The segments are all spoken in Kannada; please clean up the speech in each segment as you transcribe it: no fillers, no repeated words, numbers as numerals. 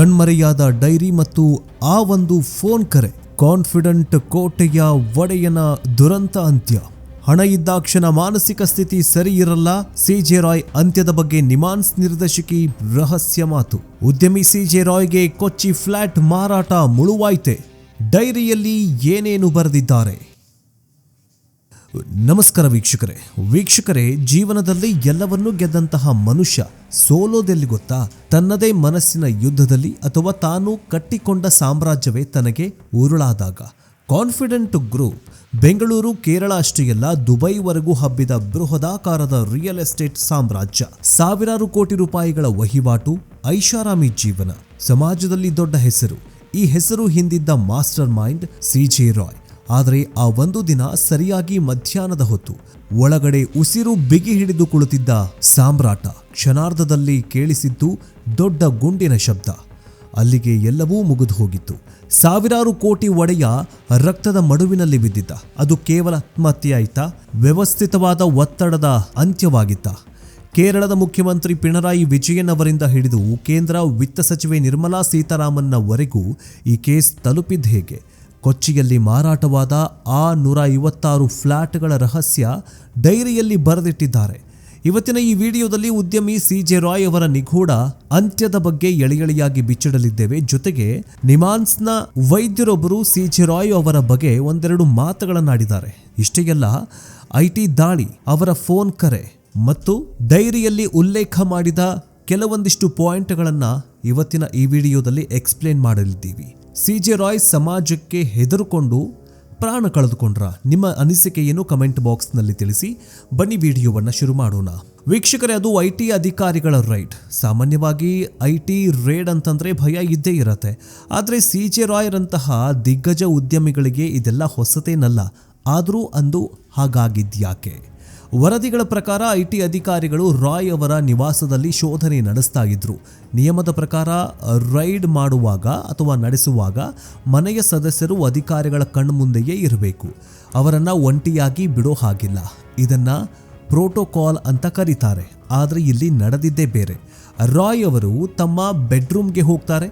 ಕಣ್ಮರೆಯಾದ ಡೈರಿ ಮತ್ತು ಆ ಒಂದು ಫೋನ್ ಕರೆ, ಕಾನ್ಫಿಡೆಂಟ್ ಕೋಟೆಯ ಒಡೆಯನ ದುರಂತ ಅಂತ್ಯ. ಹಣ ಇದ್ದಾಕ್ಷಣ ಮಾನಸಿಕ ಸ್ಥಿತಿ ಸರಿ ಇರಲ್ಲ. ಸಿಜೆ ರಾಯ್ ಅಂತ್ಯದ ಬಗ್ಗೆ ನಿಮಾನ್ಸ್ ನಿರ್ದೇಶಕಿ ರಹಸ್ಯ ಮಾತು. ಉದ್ಯಮಿ ಸಿಜೆ ರಾಯ್ಗೆ ಕೊಚ್ಚಿ ಫ್ಲಾಟ್ ಮಾರಾಟ ಮುಳುವಾಯ್ತೆ. ಡೈರಿಯಲ್ಲಿ ಏನೇನು ಬರೆದಿದ್ದಾರೆ? ನಮಸ್ಕಾರ ವೀಕ್ಷಕರೇ, ಜೀವನದಲ್ಲಿ ಎಲ್ಲವನ್ನೂ ಗೆದ್ದಂತಹ ಮನುಷ್ಯ ಸೋಲೋದೆಲ್ಲಿ ಗೊತ್ತಾ? ತನ್ನದೇ ಮನಸ್ಸಿನ ಯುದ್ಧದಲ್ಲಿ ಅಥವಾ ತಾನು ಕಟ್ಟಿಕೊಂಡ ಸಾಮ್ರಾಜ್ಯವೇ ತನಗೆ ಉರುಳಾದಾಗ. ಕಾನ್ಫಿಡೆಂಟ್ ಗ್ರೂಪ್ ಬೆಂಗಳೂರು, ಕೇರಳ ಅಷ್ಟೇ ಅಲ್ಲ, ದುಬೈವರೆಗೂ ಹಬ್ಬಿದ ಬೃಹದಾಕಾರದ ರಿಯಲ್ ಎಸ್ಟೇಟ್ ಸಾಮ್ರಾಜ್ಯ. ಸಾವಿರಾರು ಕೋಟಿ ರೂಪಾಯಿಗಳ ವಹಿವಾಟು, ಐಷಾರಾಮಿ ಜೀವನ, ಸಮಾಜದಲ್ಲಿ ದೊಡ್ಡ ಹೆಸರು. ಈ ಹೆಸರು ಹಿಂದಿದ್ದ ಮಾಸ್ಟರ್ ಮೈಂಡ್ ಸಿಜೆ ರಾಯ್. ಆದರೆ ಆ ಒಂದು ದಿನ ಸರಿಯಾಗಿ ಮಧ್ಯಾಹ್ನದ ಹೊತ್ತು ಒಳಗಡೆ ಉಸಿರು ಬಿಗಿ ಹಿಡಿದು ಕುಳಿತಿದ್ದ ಸಾಮ್ರಾಟ ಕ್ಷಣಾರ್ಧದಲ್ಲಿ ಕೇಳಿಸಿದ್ದು ದೊಡ್ಡ ಗುಂಡಿನ ಶಬ್ದ. ಅಲ್ಲಿಗೆ ಎಲ್ಲವೂ ಮುಗಿದು ಹೋಗಿತ್ತು. ಸಾವಿರಾರು ಕೋಟಿ ಒಡೆಯ ರಕ್ತದ ಮಡುವಿನಲ್ಲಿ ಬಿದ್ದಿದ್ದ. ಅದು ಕೇವಲ ಆತ್ಮಹತ್ಯೆಯಾಯಿತಾ? ವ್ಯವಸ್ಥಿತವಾದ ಒತ್ತಡದ ಅಂತ್ಯವಾಗಿತ್ತ? ಕೇರಳದ ಮುಖ್ಯಮಂತ್ರಿ ಪಿಣರಾಯಿ ವಿಜಯನ್ ಅವರಿಂದ ಹಿಡಿದು ಕೇಂದ್ರ ವಿತ್ತ ಸಚಿವೆ ನಿರ್ಮಲಾ ಸೀತಾರಾಮನ್ನವರೆಗೂ ಈ ಕೇಸ್ ತಲುಪಿದ್ದು ಹೇಗೆ? ಕೊಚ್ಚಿಯಲ್ಲಿ ಮಾರಾಟವಾದ ಆ 156 ಫ್ಲಾಟ್ಗಳ ರಹಸ್ಯ ಡೈರಿಯಲ್ಲಿ ಬರೆದಿಟ್ಟಿದ್ದಾರೆ. ಇವತ್ತಿನ ಈ ವಿಡಿಯೋದಲ್ಲಿ ಉದ್ಯಮಿ ಸಿಜೆ ರಾಯ್ ಅವರ ನಿಗೂಢ ಅಂತ್ಯದ ಬಗ್ಗೆ ಎಳೆಯಾಗಿ ಬಿಚ್ಚಿಡಲಿದ್ದೇವೆ. ಜೊತೆಗೆ ನಿಮಾನ್ಸ್ನ ವೈದ್ಯರೊಬ್ಬರು ಸಿಜೆ ರಾಯ್ ಅವರ ಬಗ್ಗೆ ಒಂದೆರಡು ಮಾತುಗಳನ್ನಾಡಿದ್ದಾರೆ. ಇಷ್ಟೇ ಅಲ್ಲ, ಐಟಿ ದಾಳಿ, ಅವರ ಫೋನ್ ಕರೆ ಮತ್ತು ಡೈರಿಯಲ್ಲಿ ಉಲ್ಲೇಖ ಮಾಡಿದ ಕೆಲವೊಂದಿಷ್ಟು ಪಾಯಿಂಟ್ಗಳನ್ನು ಇವತ್ತಿನ ಈ ವಿಡಿಯೋದಲ್ಲಿ ಎಕ್ಸ್ಪ್ಲೇನ್ ಮಾಡಲಿದ್ದೀವಿ. ಸಿಜೆ ರಾಯ್ ಸಮಾಜಕ್ಕೆ ಹೆದರುಕೊಂಡು ಪ್ರಾಣ ಕಳೆದುಕೊಂಡ್ರ? ನಿಮ್ಮ ಅನಿಸಿಕೆ ಏನು? ಕಮೆಂಟ್ ಬಾಕ್ಸ್ನಲ್ಲಿ ತಿಳಿಸಿ. ಬನ್ನಿ ವಿಡಿಯೋವನ್ನು ಶುರು ಮಾಡೋಣ. ವೀಕ್ಷಕರೇ, ಅದು ಐಟಿ ಅಧಿಕಾರಿಗಳ ರೈಡ್. ಸಾಮಾನ್ಯವಾಗಿ ಐಟಿ ರೇಡ್ ಅಂತಂದ್ರೆ ಭಯ ಇದ್ದೇ ಇರತ್ತೆ. ಆದರೆ ಸಿಜೆ ರಾಯ್ರಂತಹ ದಿಗ್ಗಜ ಉದ್ಯಮಿಗಳಿಗೆ ಇದೆಲ್ಲ ಹೊಸತೇನಲ್ಲ. ಆದರೂ ಅಂದು ಹಾಗಾಗಿದ್ಯಾಕೆ? ವರದಿಗಳ ಪ್ರಕಾರ ಐಟಿ ಅಧಿಕಾರಿಗಳು ರಾಯ್ ಅವರ ನಿವಾಸದಲ್ಲಿ ಶೋಧನೆ ನಡೆಸ್ತಾ ಇದ್ರು. ನಿಯಮದ ಪ್ರಕಾರ ರೈಡ್ ಮಾಡುವಾಗ ಅಥವಾ ನಡೆಸುವಾಗ ಮನೆಯ ಸದಸ್ಯರು ಅಧಿಕಾರಿಗಳ ಕಣ್ಮುಂದೆಯೇ ಇರಬೇಕು. ಅವರನ್ನು ಒಂಟಿಯಾಗಿ ಬಿಡೋ ಹಾಗಿಲ್ಲ. ಇದನ್ನ ಪ್ರೋಟೋಕಾಲ್ ಅಂತ ಕರೀತಾರೆ. ಆದರೆ ಇಲ್ಲಿ ನಡೆದಿದ್ದೇ ಬೇರೆ. ರಾಯ್ ಅವರು ತಮ್ಮ ಬೆಡ್ರೂಮ್ಗೆ ಹೋಗ್ತಾರೆ.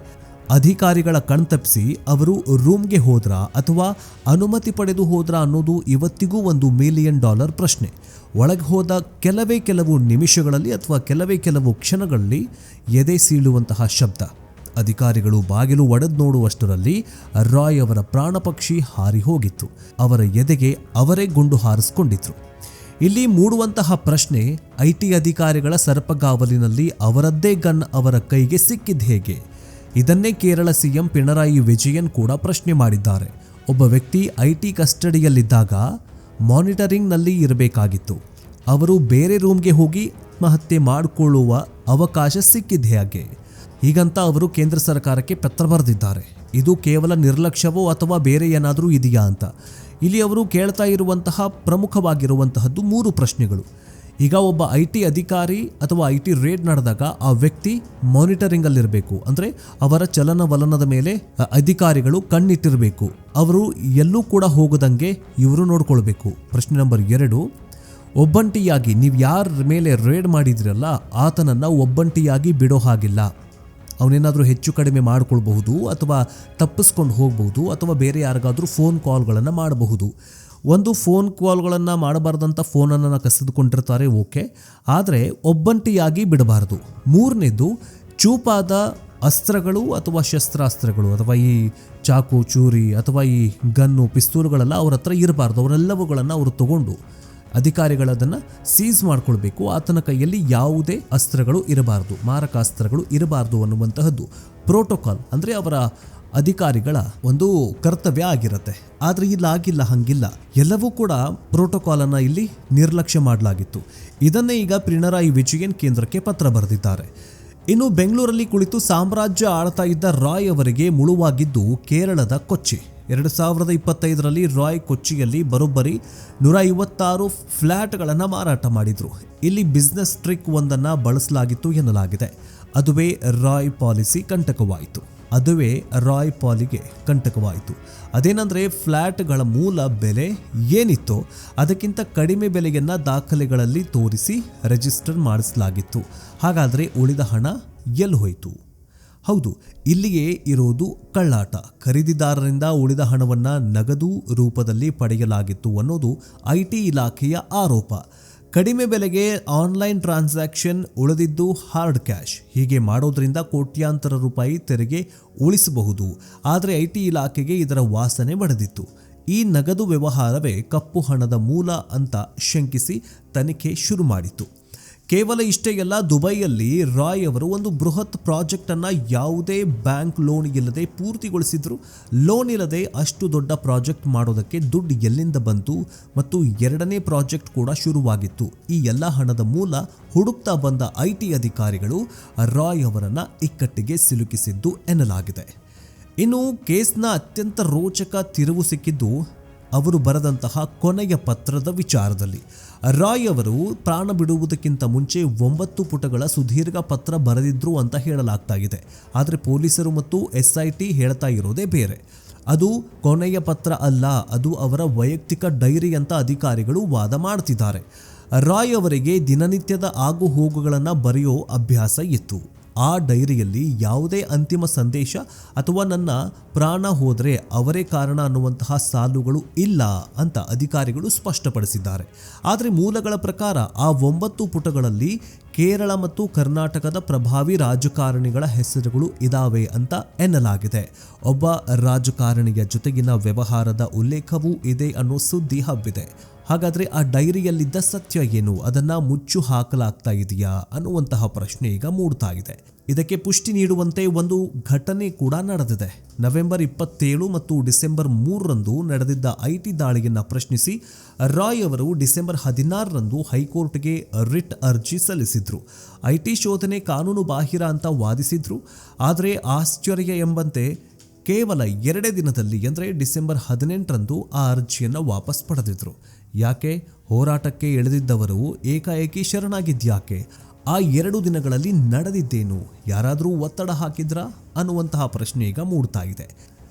ಅಧಿಕಾರಿಗಳ ಕಣ್ತಪ್ಪಿಸಿ ಅವರು ರೂಮ್ಗೆ ಹೋದ್ರ ಅಥವಾ ಅನುಮತಿ ಪಡೆದು ಹೋದ್ರ ಅನ್ನೋದು ಇವತ್ತಿಗೂ ಒಂದು $1 ಮಿಲಿಯನ್ ಪ್ರಶ್ನೆ. ಒಳಗೆ ಹೋದ ಕೆಲವು ನಿಮಿಷಗಳಲ್ಲಿ ಅಥವಾ ಕೆಲವು ಕ್ಷಣಗಳಲ್ಲಿ ಎದೆ ಸೀಳುವಂತಹ ಶಬ್ದ. ಅಧಿಕಾರಿಗಳು ಬಾಗಿಲು ಒಡೆದು ನೋಡುವಷ್ಟರಲ್ಲಿ ರಾಯ್ ಅವರ ಪ್ರಾಣಪಕ್ಷಿ ಹಾರಿ ಹೋಗಿತ್ತು. ಅವರ ಎದೆಗೆ ಅವರೇ ಗುಂಡು ಹಾರಿಸಿಕೊಂಡಿದ್ರು. ಇಲ್ಲಿ ಮೂಡುವಂತಹ ಪ್ರಶ್ನೆ, ಐಟಿ ಅಧಿಕಾರಿಗಳ ಸರ್ಪಗಾವಲಿನಲ್ಲಿ ಅವರದ್ದೇ ಗನ್ ಅವರ ಕೈಗೆ ಸಿಕ್ಕಿದ್ದು ಹೇಗೆ? ಇದನ್ನೇ ಕೇರಳ ಸಿಎಂ ಪಿಣರಾಯಿ ವಿಜಯನ್ ಕೂಡ ಪ್ರಶ್ನೆ ಮಾಡಿದ್ದಾರೆ. ಒಬ್ಬ ವ್ಯಕ್ತಿ ಐಟಿ ಕಸ್ಟಡಿಯಲ್ಲಿದ್ದಾಗ ಮಾನಿಟರಿಂಗ್ನಲ್ಲಿ ಇರಬೇಕಾಗಿತ್ತು. ಅವರು ಬೇರೆ ರೂಮ್ಗೆ ಹೋಗಿ ಆತ್ಮಹತ್ಯೆ ಮಾಡಿಕೊಳ್ಳುವ ಅವಕಾಶ ಸಿಕ್ಕಿದ್ದು ಹೇಗೆ? ಹೀಗಂತ ಅವರು ಕೇಂದ್ರ ಸರ್ಕಾರಕ್ಕೆ ಪತ್ರ ಬರೆದಿದ್ದಾರೆ. ಇದು ಕೇವಲ ನಿರ್ಲಕ್ಷ್ಯವೋ ಅಥವಾ ಬೇರೆ ಏನಾದರೂ ಇದೆಯಾ ಅಂತ. ಇಲ್ಲಿ ಅವರು ಕೇಳ್ತಾ ಇರುವಂತಹ ಪ್ರಮುಖವಾಗಿರುವಂತಹದ್ದು 3 ಪ್ರಶ್ನೆಗಳು. ಈಗ ಒಬ್ಬ ಐಟಿ ಅಧಿಕಾರಿ ಅಥವಾ ಐಟಿ ರೇಡ್ ನಡೆದಾಗ ಆ ವ್ಯಕ್ತಿ ಮಾನಿಟರಿಂಗಲ್ಲಿರಬೇಕು. ಅಂದರೆ ಅವರ ಚಲನವಲನದ ಮೇಲೆ ಅಧಿಕಾರಿಗಳು ಕಣ್ಣಿಟ್ಟಿರಬೇಕು. ಅವರು ಎಲ್ಲೂ ಕೂಡ ಹೋಗದಂಗೆ ಇವರು ನೋಡ್ಕೊಳ್ಬೇಕು. ಪ್ರಶ್ನೆ ನಂಬರ್ 2, ಒಬ್ಬಂಟಿಯಾಗಿ ನೀವು ಯಾರ ಮೇಲೆ ರೇಡ್ ಮಾಡಿದ್ರಲ್ಲ ಆತನನ್ನು ಒಬ್ಬಂಟಿಯಾಗಿ ಬಿಡೋ ಹಾಗಿಲ್ಲ. ಅವನೇನಾದರೂ ಹೆಚ್ಚು ಕಡಿಮೆ ಮಾಡಿಕೊಳ್ಬಹುದು ಅಥವಾ ತಪ್ಪಿಸ್ಕೊಂಡು ಹೋಗಬಹುದು ಅಥವಾ ಬೇರೆ ಯಾರಿಗಾದರೂ ಫೋನ್ ಕಾಲ್ಗಳನ್ನು ಮಾಡಬಹುದು. ಒಂದು ಫೋನ್ ಕಾಲ್ಗಳನ್ನು ಮಾಡಬಾರ್ದಂಥ ಫೋನನ್ನು ಕಸಿದುಕೊಂಡಿರ್ತಾರೆ, ಓಕೆ, ಆದರೆ ಒಬ್ಬಂಟಿಯಾಗಿ ಬಿಡಬಾರ್ದು. 3ನೇದು, ಚೂಪಾದ ಅಸ್ತ್ರಗಳು ಅಥವಾ ಶಸ್ತ್ರಾಸ್ತ್ರಗಳು ಅಥವಾ ಈ ಚಾಕು, ಚೂರಿ ಅಥವಾ ಈ ಗನ್ನು, ಪಿಸ್ತೂಲ್ಗಳೆಲ್ಲ ಅವ್ರ ಹತ್ರ ಇರಬಾರ್ದು. ಅವರೆಲ್ಲವುಗಳನ್ನು ಅವರು ತಗೊಂಡು ಅಧಿಕಾರಿಗಳದನ್ನು ಸೀಸ್ ಮಾಡ್ಕೊಳ್ಬೇಕು. ಆತನ ಕೈಯಲ್ಲಿ ಯಾವುದೇ ಅಸ್ತ್ರಗಳು ಇರಬಾರ್ದು, ಮಾರಕಾಸ್ತ್ರಗಳು ಇರಬಾರ್ದು ಅನ್ನುವಂತಹದ್ದು ಪ್ರೋಟೋಕಾಲ್, ಅಂದರೆ ಅವರ ಅಧಿಕಾರಿಗಳ ಒಂದು ಕರ್ತವ್ಯ ಆಗಿರುತ್ತೆ. ಆದರೆ ಇಲ್ಲಾಗಿಲ್ಲ, ಹಂಗಿಲ್ಲ. ಎಲ್ಲವೂ ಕೂಡ ಪ್ರೋಟೋಕಾಲ್ ಅನ್ನ ಇಲ್ಲಿ ನಿರ್ಲಕ್ಷ್ಯ ಮಾಡಲಾಗಿತ್ತು. ಇದನ್ನೇ ಈಗ ಪಿಣರಾಯಿ ವಿಜಯನ್ ಕೇಂದ್ರಕ್ಕೆ ಪತ್ರ ಬರೆದಿದ್ದಾರೆ. ಇನ್ನು ಬೆಂಗಳೂರಲ್ಲಿ ಕುಳಿತು ಸಾಮ್ರಾಜ್ಯ ಆಳ್ತಾ ಇದ್ದ ರಾಯ್ ಅವರಿಗೆ ಮುಳುವಾಗಿದ್ದು ಕೇರಳದ ಕೊಚ್ಚಿ. 2025ರಲ್ಲಿ ರಾಯ್ ಕೊಚ್ಚಿಯಲ್ಲಿ ಬರೋಬ್ಬರಿ 156 ಫ್ಲ್ಯಾಟ್ಗಳನ್ನು ಮಾರಾಟ ಮಾಡಿದ್ರು. ಇಲ್ಲಿ ಬಿಸ್ನೆಸ್ ಟ್ರಿಕ್ ಒಂದನ್ನು ಬಳಸಲಾಗಿತ್ತು ಎನ್ನಲಾಗಿದೆ. ಅದುವೇ ರಾಯ್ ಪಾಲಿಗೆ ಕಂಟಕವಾಯಿತು. ಅದೇನೆಂದರೆ ಫ್ಲ್ಯಾಟ್ಗಳ ಮೂಲ ಬೆಲೆ ಏನಿತ್ತೋ ಅದಕ್ಕಿಂತ ಕಡಿಮೆ ಬೆಲೆಯನ್ನು ದಾಖಲೆಗಳಲ್ಲಿ ತೋರಿಸಿ ರಿಜಿಸ್ಟರ್ ಮಾಡಿಸಲಾಗಿತ್ತು. ಹಾಗಾದರೆ ಉಳಿದ ಹಣ ಎಲ್ಲಿ ಹೋಯಿತು? ಹೌದು, ಇಲ್ಲಿಯೇ ಇರೋದು ಕಳ್ಳಾಟ. ಖರೀದಿದಾರರಿಂದ ಉಳಿದ ಹಣವನ್ನು ನಗದು ರೂಪದಲ್ಲಿ ಪಡೆಯಲಾಗಿತ್ತು ಅನ್ನೋದು ಐಟಿ ಇಲಾಖೆಯ ಆರೋಪ. ಕಡಿಮೆ ಬೆಲೆಗೆ ಆನ್ಲೈನ್ ಟ್ರಾನ್ಸಾಕ್ಷನ್, ಉಳಿದಿದ್ದು ಹಾರ್ಡ್ ಕ್ಯಾಶ್. ಹೀಗೆ ಮಾಡೋದ್ರಿಂದ ಕೋಟ್ಯಾಂತರ ರೂಪಾಯಿ ತೆರಿಗೆ ಉಳಿಸಬಹುದು. ಆದರೆ ಐಟಿ ಇಲಾಖೆಗೆ ಇದರ ವಾಸನೆ ಬಡಿದಿತ್ತು. ಈ ನಗದು ವ್ಯವಹಾರವೇ ಕಪ್ಪು ಹಣದ ಮೂಲ ಅಂತ ಶಂಕಿಸಿ ತನಿಖೆ ಶುರು ಮಾಡಿತು. ಕೇವಲ ಇಷ್ಟೇ ಅಲ್ಲ, ದುಬೈಯಲ್ಲಿ ರಾಯ್ ಅವರು ಒಂದು ಬೃಹತ್ ಪ್ರಾಜೆಕ್ಟ್ ಅನ್ನ ಯಾವುದೇ ಬ್ಯಾಂಕ್ ಲೋನ್ ಇಲ್ಲದೆ ಪೂರ್ತಿಗೊಳಿಸಿದ್ರು. ಲೋನ್ ಇಲ್ಲದೆ ಅಷ್ಟು ದೊಡ್ಡ ಪ್ರಾಜೆಕ್ಟ್ ಮಾಡೋದಕ್ಕೆ ದುಡ್ಡು ಎಲ್ಲಿಂದ ಬಂತು ಮತ್ತು ಎರಡನೇ ಪ್ರಾಜೆಕ್ಟ್ ಕೂಡ ಶುರುವಾಗಿತ್ತು. ಈ ಎಲ್ಲ ಹಣದ ಮೂಲ ಹುಡುಕ್ತಾ ಬಂದ ಐಟಿ ಅಧಿಕಾರಿಗಳು ರಾಯ್ ಅವರನ್ನ ಇಕ್ಕಟ್ಟಿಗೆ ಸಿಲುಕಿಸಿದ್ದು ಎನ್ನಲಾಗಿದೆ. ಇನ್ನು ಕೇಸ್ನ ಅತ್ಯಂತ ರೋಚಕ ತಿರುವು ಸಿಕ್ಕಿದ್ದು ಅವರು ಬರೆದಂತಹ ಕೊನೆಯ ಪತ್ರದ ವಿಚಾರದಲ್ಲಿ. ರಾಯ್ ಅವರು ಪ್ರಾಣ ಬಿಡುವುದಕ್ಕಿಂತ ಮುಂಚೆ 9 ಪುಟಗಳ ಸುದೀರ್ಘ ಪತ್ರ ಬರೆದಿದ್ರು ಅಂತ ಹೇಳಲಾಗ್ತಾ ಇದೆ. ಆದರೆ ಪೊಲೀಸರು ಮತ್ತು SIT ಹೇಳ್ತಾ ಇರೋದೇ ಬೇರೆ. ಅದು ಕೊನೆಯ ಪತ್ರ ಅಲ್ಲ, ಅದು ಅವರ ವೈಯಕ್ತಿಕ ಡೈರಿ ಅಂತ ಅಧಿಕಾರಿಗಳು ವಾದ ಮಾಡ್ತಿದ್ದಾರೆ. ರಾಯ್ ಅವರಿಗೆ ದಿನನಿತ್ಯದ ಆಗು ಹೋಗುಗಳನ್ನು ಬರೆಯೋ ಅಭ್ಯಾಸ ಇತ್ತು. ಆ ಡೈರಿಯಲ್ಲಿ ಯಾವುದೇ ಅಂತಿಮ ಸಂದೇಶ ಅಥವಾ ನನ್ನ ಪ್ರಾಣ ಹೋದರೆ ಅವರೇ ಕಾರಣ ಅನ್ನುವಂತಹ ಸಾಲುಗಳು ಇಲ್ಲ ಅಂತ ಅಧಿಕಾರಿಗಳು ಸ್ಪಷ್ಟಪಡಿಸಿದ್ದಾರೆ. ಆದರೆ ಮೂಲಗಳ ಪ್ರಕಾರ ಆ 9 ಪುಟಗಳಲ್ಲಿ ಕೇರಳ ಮತ್ತು ಕರ್ನಾಟಕದ ಪ್ರಭಾವಿ ರಾಜಕಾರಣಿಗಳ ಹೆಸರುಗಳು ಇದಾವೆ ಅಂತ ಎನ್ನಲಾಗಿದೆ. ಒಬ್ಬ ರಾಜಕಾರಣಿಯ ಜೊತೆಗಿನ ವ್ಯವಹಾರದ ಉಲ್ಲೇಖವೂ ಇದೆ ಅನ್ನೋ ಸುದ್ದಿ ಹಬ್ಬಿದೆ. ಹಾಗಾದರೆ ಆ ಡೈರಿಯಲ್ಲಿದ್ದ ಸತ್ಯ ಏನು? ಅದನ್ನು ಮುಚ್ಚು ಹಾಕಲಾಗ್ತಾ ಇದೆಯಾ ಅನ್ನುವಂತಹ ಪ್ರಶ್ನೆ ಈಗ ಮೂಡ್ತಾ ಇದೆ. ಇದಕ್ಕೆ ಪುಷ್ಟಿ ನೀಡುವಂತೆ ಒಂದು ಘಟನೆ ಕೂಡ ನಡೆದಿದೆ. ನವೆಂಬರ್ 27 ಮತ್ತು ಡಿಸೆಂಬರ್ 3ರಂದು ನಡೆದಿದ್ದ ಐಟಿ ದಾಳಿಯನ್ನು ಪ್ರಶ್ನಿಸಿ ರಾಯ್ ಅವರು ಡಿಸೆಂಬರ್ 16ರಂದು ಹೈಕೋರ್ಟ್ಗೆ ರಿಟ್ ಅರ್ಜಿ ಸಲ್ಲಿಸಿದ್ರು. ಐಟಿ ಶೋಧನೆ ಕಾನೂನು ಬಾಹಿರ ಅಂತ ವಾದಿಸಿದ್ರು. ಆದರೆ ಆಶ್ಚರ್ಯ ಎಂಬಂತೆ ಕೇವಲ 2 ದಿನದಲ್ಲಿ ಅಂದರೆ ಡಿಸೆಂಬರ್ 18ರಂದು ಆ ಅರ್ಜಿಯನ್ನು ವಾಪಸ್ ಪಡೆದಿದ್ರು. ಯಾಕೆ? ಹೋರಾಟಕ್ಕೆ ಎಳೆದಿದ್ದವರು ಏಕಾಏಕಿ ಶರಣಾಗಿದ್ಯಾಕೆ? ಆ 2 ದಿನಗಳಲ್ಲಿ ನಡೆದಿದ್ದೇನು? ಯಾರಾದರೂ ಒತ್ತಡ ಹಾಕಿದ್ರಾ ಅನ್ನುವಂತಹ ಪ್ರಶ್ನೆ ಈಗ ಮೂಡ್ತಾ ಇದೆ.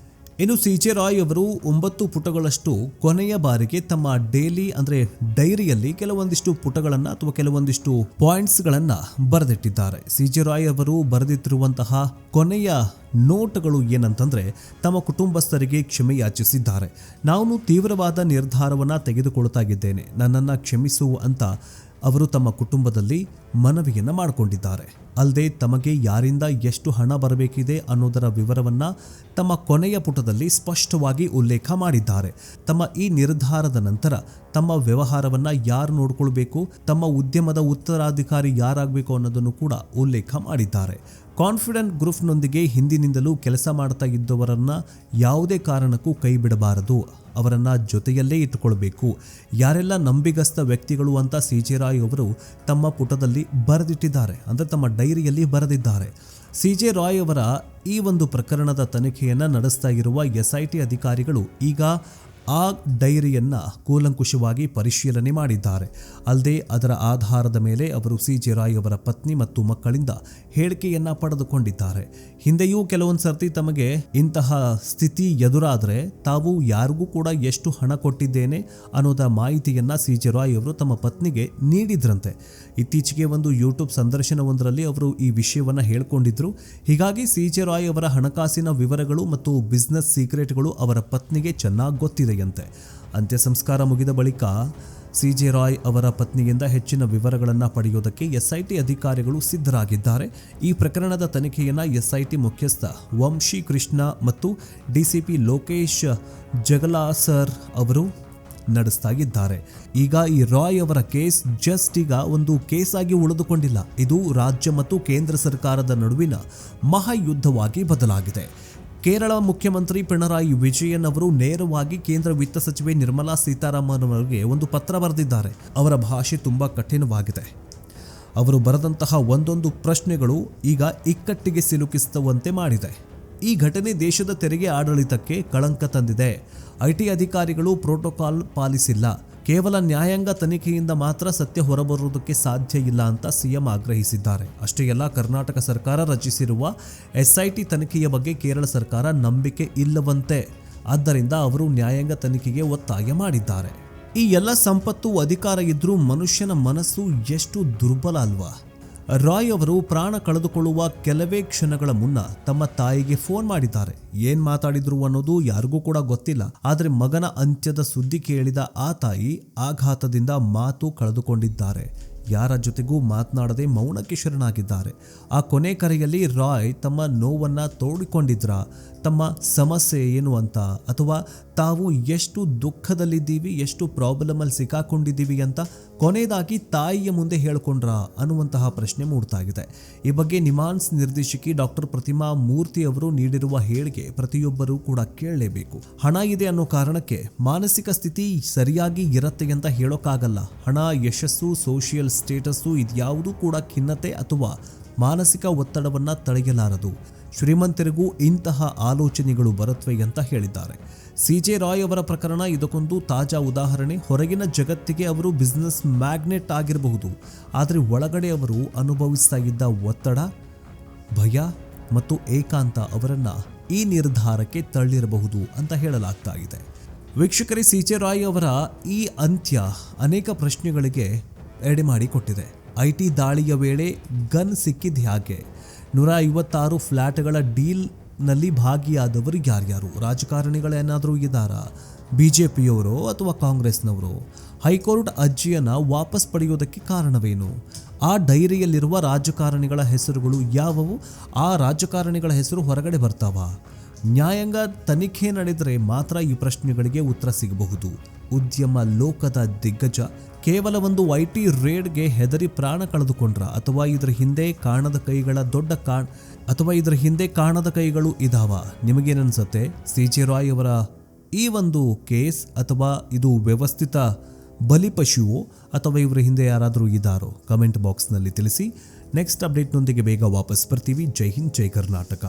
ಇನ್ನು CJ ರಾಯ್ ಅವರು 9 ಪುಟಗಳಷ್ಟು ಕೊನೆಯ ಬಾರಿಗೆ ತಮ್ಮ ಡೈರಿಯಲ್ಲಿ ಕೆಲವೊಂದಿಷ್ಟು ಪುಟಗಳನ್ನು ಅಥವಾ ಕೆಲವೊಂದಿಷ್ಟು ಪಾಯಿಂಟ್ಸ್ಗಳನ್ನು ಬರೆದಿಟ್ಟಿದ್ದಾರೆ. CJ ರಾಯ್ ಅವರು ಬರೆದಿಟ್ಟಿರುವಂತಹ ಕೊನೆಯ ನೋಟ್ಗಳು ಏನಂತಂದ್ರೆ, ತಮ್ಮ ಕುಟುಂಬಸ್ಥರಿಗೆ ಕ್ಷಮೆ ಯಾಚಿಸಿದ್ದಾರೆ. ನಾನು ತೀವ್ರವಾದ ನಿರ್ಧಾರವನ್ನು ತೆಗೆದುಕೊಳ್ತಾ ಇದ್ದೇನೆ, ನನ್ನನ್ನು ಕ್ಷಮಿಸು ಅಂತ ಅವರು ತಮ್ಮ ಕುಟುಂಬದಲ್ಲಿ ಮನವಿಯನ್ನು ಮಾಡಿಕೊಂಡಿದ್ದಾರೆ. ಅಲ್ಲದೆ ತಮಗೆ ಯಾರಿಂದ ಎಷ್ಟು ಹಣ ಬರಬೇಕಿದೆ ಅನ್ನೋದರ ವಿವರವನ್ನು ತಮ್ಮ ಕೊನೆಯ ಪುಟದಲ್ಲಿ ಸ್ಪಷ್ಟವಾಗಿ ಉಲ್ಲೇಖ ಮಾಡಿದ್ದಾರೆ. ತಮ್ಮ ಈ ನಿರ್ಧಾರದ ನಂತರ ತಮ್ಮ ವ್ಯವಹಾರವನ್ನು ಯಾರು ನೋಡಿಕೊಳ್ಬೇಕು, ತಮ್ಮ ಉದ್ಯಮದ ಉತ್ತರಾಧಿಕಾರಿ ಯಾರಾಗಬೇಕು ಅನ್ನೋದನ್ನು ಕೂಡ ಉಲ್ಲೇಖ ಮಾಡಿದ್ದಾರೆ. ಕಾನ್ಫಿಡೆಂಟ್ ಗ್ರೂಪ್ನೊಂದಿಗೆ ಹಿಂದಿನಿಂದಲೂ ಕೆಲಸ ಮಾಡ್ತಾ ಇದ್ದವರನ್ನು ಯಾವುದೇ ಕಾರಣಕ್ಕೂ ಕೈ ಬಿಡಬಾರದು, ಅವರನ್ನು ಜೊತೆಯಲ್ಲೇ ಇಟ್ಟುಕೊಳ್ಬೇಕು. ಯಾರೆಲ್ಲ ನಂಬಿಗಸ್ತ ವ್ಯಕ್ತಿಗಳು ಅಂತ CJ ರಾಯ್ ಅವರು ತಮ್ಮ ಪುಟದಲ್ಲಿ ಬರೆದಿಟ್ಟಿದ್ದಾರೆ, ಅಂದರೆ ತಮ್ಮ ಡೈರಿಯಲ್ಲಿ ಬರೆದಿದ್ದಾರೆ. CJ ರಾಯ್ ಅವರ ಈ ಒಂದು ಪ್ರಕರಣದ ತನಿಖೆಯನ್ನು ನಡೆಸ್ತಾ ಇರುವ SIT ಅಧಿಕಾರಿಗಳು ಈಗ ಆ ಡೈರಿಯನ್ನು ಕೂಲಂಕುಷವಾಗಿ ಪರಿಶೀಲನೆ ಮಾಡಿದ್ದಾರೆ. ಅಲ್ಲದೆ ಅದರ ಆಧಾರದ ಮೇಲೆ ಅವರು CJ ರಾಯ್ ಅವರ ಪತ್ನಿ ಮತ್ತು ಮಕ್ಕಳಿಂದ ಹೇಳಿಕೆಯನ್ನು ಪಡೆದುಕೊಂಡಿದ್ದಾರೆ. ಹಿಂದೆಯೂ ಕೆಲವೊಂದು ಸರ್ತಿ ತಮಗೆ ಇಂತಹ ಸ್ಥಿತಿ ಎದುರಾದರೆ ತಾವು ಯಾರಿಗೂ ಕೂಡ ಎಷ್ಟು ಹಣ ಕೊಟ್ಟಿದ್ದೇನೆ ಅನ್ನೋದ ಮಾಹಿತಿಯನ್ನು CJ ರಾಯ್ ಅವರು ತಮ್ಮ ಪತ್ನಿಗೆ ನೀಡಿದ್ರಂತೆ. ಇತ್ತೀಚೆಗೆ ಒಂದು ಯೂಟ್ಯೂಬ್ ಸಂದರ್ಶನವೊಂದರಲ್ಲಿ ಅವರು ಈ ವಿಷಯವನ್ನು ಹೇಳ್ಕೊಂಡಿದ್ರು. ಹೀಗಾಗಿ CJ ರಾಯ್ ಅವರ ಹಣಕಾಸಿನ ವಿವರಗಳು ಮತ್ತು ಬಿಸ್ನೆಸ್ ಸೀಕ್ರೆಟ್ಗಳು ಅವರ ಪತ್ನಿಗೆ ಚೆನ್ನಾಗಿ ಗೊತ್ತಿದೆಯಂತೆ. ಅಂತ್ಯ ಸಂಸ್ಕಾರ ಮುಗಿದ ಬಳಿಕ CJ ರಾಯ್ ಅವರ ಪತ್ನಿಯಿಂದ ಹೆಚ್ಚಿನ ವಿವರಗಳನ್ನು ಪಡೆಯುವುದಕ್ಕೆ SIT ಅಧಿಕಾರಿಗಳು ಸಿದ್ಧರಾಗಿದ್ದಾರೆ. ಈ ಪ್ರಕರಣದ ತನಿಖೆಯನ್ನು SIT ಮುಖ್ಯಸ್ಥ ವಂಶಿ ಕೃಷ್ಣ ಮತ್ತು DCP ಲೋಕೇಶ್ ಜಗಲಾಸರ್ ಅವರು ನಡೆಸ್ತಾ ಇದ್ದಾರೆ. ಈಗ ಈ ರಾಯ್ ಅವರ ಕೇಸ್ ಜಸ್ಟ್ ಈಗ ಒಂದು ಕೇಸ್ ಆಗಿ ಉಳಿದುಕೊಂಡಿಲ್ಲ, ಇದು ರಾಜ್ಯ ಮತ್ತು ಕೇಂದ್ರ ಸರ್ಕಾರದ ನಡುವಿನ ಮಹಾಯುದ್ಧವಾಗಿ ಬದಲಾಗಿದೆ. ಕೇರಳ ಮುಖ್ಯಮಂತ್ರಿ ಪಿಣರಾಯಿ ವಿಜಯನ್ ಅವರು ನೇರವಾಗಿ ಕೇಂದ್ರ ವಿತ್ತ ಸಚಿವೆ ನಿರ್ಮಲಾ ಸೀತಾರಾಮನ್ ಅವರಿಗೆ ಒಂದು ಪತ್ರ ಬರೆದಿದ್ದಾರೆ. ಅವರ ಭಾಷೆ ತುಂಬ ಕಠಿಣವಾಗಿದೆ. ಅವರು ಬರೆದಂತಹ ಒಂದೊಂದು ಪ್ರಶ್ನೆಗಳು ಈಗ ಇಕ್ಕಟ್ಟಿಗೆ ಸಿಲುಕಿಸುವಂತೆ ಮಾಡಿದೆ. ಈ ಘಟನೆ ದೇಶದ ತೆರಿಗೆ ಆಡಳಿತಕ್ಕೆ ಕಳಂಕ ತಂದಿದೆ. ಐಟಿ ಅಧಿಕಾರಿಗಳು ಪ್ರೋಟೋಕಾಲ್ ಪಾಲಿಸಿಲ್ಲ. ಕೇವಲ ನ್ಯಾಯಾಂಗ ತನಿಖೆಯಿಂದ ಮಾತ್ರ ಸತ್ಯ ಹೊರಬರುವುದಕ್ಕೆ ಸಾಧ್ಯ ಇಲ್ಲ ಅಂತ ಸಿಎಂ ಆಗ್ರಹಿಸಿದ್ದಾರೆ. ಅಷ್ಟೇ ಅಲ್ಲ, ಕರ್ನಾಟಕ ಸರ್ಕಾರ ರಚಿಸಿರುವ SIT ತನಿಖೆಯ ಬಗ್ಗೆ ಕೇರಳ ಸರ್ಕಾರ ನಂಬಿಕೆ ಇಲ್ಲವಂತೆ. ಆದ್ದರಿಂದ ಅವರು ನ್ಯಾಯಾಂಗ ತನಿಖೆಗೆ ಒತ್ತಾಯ ಮಾಡಿದ್ದಾರೆ. ಈ ಎಲ್ಲ ಸಂಪತ್ತು ಅಧಿಕಾರ ಇದ್ರೂ ಮನುಷ್ಯನ ಮನಸ್ಸು ಎಷ್ಟು ದುರ್ಬಲ ಅಲ್ವಾ? ರಾಯ್ ಅವರು ಪ್ರಾಣ ಕಳೆದುಕೊಳ್ಳುವ ಕೆಲವೇ ಕ್ಷಣಗಳ ಮುನ್ನ ತಮ್ಮ ತಾಯಿಗೆ ಫೋನ್ ಮಾಡಿದ್ದಾರೆ. ಏನ್ ಮಾತಾಡಿದ್ರು ಅನ್ನೋದು ಯಾರಿಗೂ ಕೂಡ ಗೊತ್ತಿಲ್ಲ. ಆದರೆ ಮಗನ ಅಂತ್ಯದ ಸುದ್ದಿ ಕೇಳಿದ ಆ ತಾಯಿ ಆಘಾತದಿಂದ ಮಾತು ಕಳೆದುಕೊಂಡಿದ್ದಾರೆ. ಯಾರ ಜೊತೆಗೂ ಮಾತನಾಡದೆ ಮೌನಕ್ಕೆ ಶರಣಾಗಿದ್ದಾರೆ. ಆ ಕೊನೆ ಕರೆಯಲ್ಲಿ ರಾಯ್ ತಮ್ಮ ನೋವನ್ನ ತೋಡಿಕೊಂಡಿದ್ರ, ತಮ್ಮ ಸಮಸ್ಯೆ ಏನು ಅಂತ, ಅಥವಾ ತಾವು ಎಷ್ಟು ದುಃಖದಲ್ಲಿದ್ದೀವಿ, ಎಷ್ಟು ಪ್ರಾಬ್ಲಮಲ್ಲಿ ಸಿಕ್ಕಾಕೊಂಡಿದ್ದೀವಿ ಅಂತ ಕೊನೆಯದಾಗಿ ತಾಯಿಯ ಮುಂದೆ ಹೇಳ್ಕೊಂಡ್ರ ಅನ್ನುವಂತಹ ಪ್ರಶ್ನೆ ಮೂಡ್ತಾ ಇದೆ. ಈ ಬಗ್ಗೆ ನಿಮಾನ್ಸ್ ನಿರ್ದೇಶಕಿ ಡಾಕ್ಟರ್ ಪ್ರತಿಮಾ ಮೂರ್ತಿ ಅವರು ನೀಡಿರುವ ಹೇಳಿಕೆ ಪ್ರತಿಯೊಬ್ಬರೂ ಕೂಡ ಕೇಳಲೇಬೇಕು. ಹಣ ಇದೆ ಅನ್ನೋ ಕಾರಣಕ್ಕೆ ಮಾನಸಿಕ ಸ್ಥಿತಿ ಸರಿಯಾಗಿ ಇರತ್ತೆ ಅಂತ ಹೇಳೋಕ್ಕಾಗಲ್ಲ. ಹಣ, ಯಶಸ್ಸು, ಸೋಷಿಯಲ್ ಸ್ಟೇಟಸ್ಸು ಇದ್ಯಾವುದೂ ಕೂಡ ಖಿನ್ನತೆ ಅಥವಾ ಮಾನಸಿಕ ಒತ್ತಡವನ್ನ ತಡೆಯಲಾರದು. ಶ್ರೀಮಂತರಿಗೂ ಇಂತಹ ಆಲೋಚನೆಗಳು ಬರುತ್ತವೆ ಅಂತ ಹೇಳಿದ್ದಾರೆ. ಸಿಜೆ ರಾಯ್ ಅವರ ಪ್ರಕರಣ ಇದಕ್ಕೊಂದು ತಾಜಾ ಉದಾಹರಣೆ. ಹೊರಗಿನ ಜಗತ್ತಿಗೆ ಅವರು ಬಿಸ್ನೆಸ್ ಮ್ಯಾಗ್ನೆಟ್ ಆಗಿರಬಹುದು, ಆದರೆ ಒಳಗಡೆ ಅವರು ಅನುಭವಿಸ್ತಾ ಇದ್ದ ಒತ್ತಡ, ಭಯ ಮತ್ತು ಏಕಾಂತ ಅವರನ್ನ ಈ ನಿರ್ಧಾರಕ್ಕೆ ತಳ್ಳಿರಬಹುದು ಅಂತ ಹೇಳಲಾಗ್ತಾ ಇದೆ. ವೀಕ್ಷಕರೇ, ಸಿಜೆ ರಾಯ್ ಅವರ ಈ ಅಂತ್ಯ ಅನೇಕ ಪ್ರಶ್ನೆಗಳಿಗೆ ಎಡೆಮಾಡಿಕೊಟ್ಟಿದೆ. ಐಟಿ ದಾಳಿಯ ವೇಳೆ ಗನ್ ಸಿಕ್ಕಿದ್ದು ಹೇಗೆ? 156 ಫ್ಲ್ಯಾಟ್ಗಳ ಡೀಲ್ನಲ್ಲಿ ಭಾಗಿಯಾದವರು ಯಾರ್ಯಾರು? ರಾಜಕಾರಣಿಗಳೇನಾದರೂ ಇದ್ದಾರಾ? ಬಿಜೆಪಿಯವರು ಅಥವಾ ಕಾಂಗ್ರೆಸ್ನವರು? ಹೈಕೋರ್ಟ್ ಅರ್ಜಿಯನ್ನು ವಾಪಸ್ ಪಡೆಯೋದಕ್ಕೆ ಕಾರಣವೇನು? ಆ ಡೈರಿಯಲ್ಲಿರುವ ರಾಜಕಾರಣಿಗಳ ಹೆಸರುಗಳು ಯಾವುವು? ಆ ರಾಜಕಾರಣಿಗಳ ಹೆಸರು ಹೊರಗಡೆ ಬರ್ತಾವ? ನ್ಯಾಯಾಂಗ ತನಿಖೆ ನಡೆದರೆ ಮಾತ್ರ ಈ ಪ್ರಶ್ನೆಗಳಿಗೆ ಉತ್ತರ ಸಿಗಬಹುದು. ಉದ್ಯಮ ಲೋಕದ ದಿಗ್ಗಜ ಕೇವಲ ಒಂದು ಐಟಿ ರೇಡ್ಗೆ ಹೆದರಿ ಪ್ರಾಣ ಕಳೆದುಕೊಂಡ್ರ, ಅಥವಾ ಇದರ ಹಿಂದೆ ಕಾಣದ ಕೈಗಳು ಇದಾವ? ನಿಮಗೇನನ್ಸುತ್ತೆ? ಸಿಜೆ ರಾಯ್ ಅವರ ಈ ಒಂದು ಕೇಸ್, ಅಥವಾ ಇದು ವ್ಯವಸ್ಥಿತ ಬಲಿಪಶುವೋ, ಅಥವಾ ಇವರ ಹಿಂದೆ ಯಾರಾದರೂ ಇದ್ದಾರೋ? ಕಮೆಂಟ್ ಬಾಕ್ಸ್ನಲ್ಲಿ ತಿಳಿಸಿ. ನೆಕ್ಸ್ಟ್ ಅಪ್ಡೇಟ್ನೊಂದಿಗೆ ಬೇಗ ವಾಪಸ್ ಬರ್ತೀವಿ. ಜೈ ಹಿಂದ್, ಜೈ ಕರ್ನಾಟಕ.